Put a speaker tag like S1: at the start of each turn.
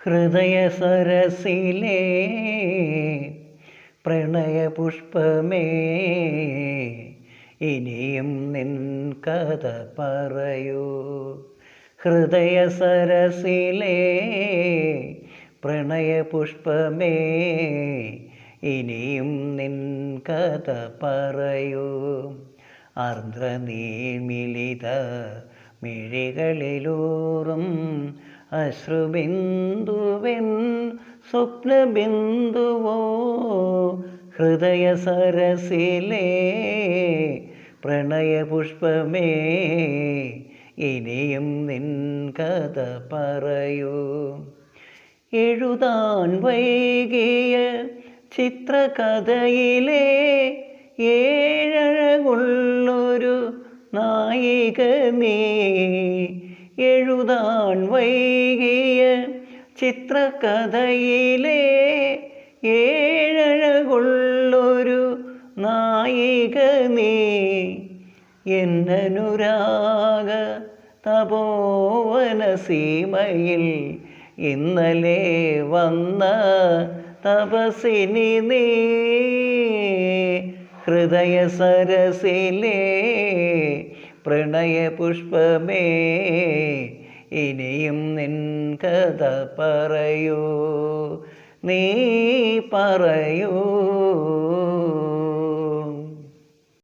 S1: ഹൃദയസരസിലെ പ്രണയപുഷ്പമേ, ഇനിയും നിൻ കഥ പറയൂ. ഹൃദയസരസിലെ പ്രണയപുഷ്പമേ, ഇനിയും നിൻ കഥ പറയൂ. ആർദ്രനീർമിളിത മിഴികളിലൂറും അശ്രുബിന്ദുവെൻ സ്വപ്നബിന്ദുവോ. ഹൃദയസരസിലെ പ്രണയപുഷ്പമേ, ഇനിയും നിൻ കഥ പറയൂ. എഴുതാൻ വൈകിയ ചിത്രകഥയിലെ ഏഴഴകുള്ളൊരു നായിക നീ. എഴുതാൻ വൈകിയ ചിത്രകഥയിലെ ഏഴഴകുള്ളൊരു നായിക നീ. എന്നനുരാഗ തപോവന സീമയിൽ ഇന്നലെ വന്ന തപസിനി നീ. ഹൃദയസരസിലെ പ്രണയപുഷ്പമേ, ഇനിയും നിൻ കഥ പറയൂ. നീ പറയൂ.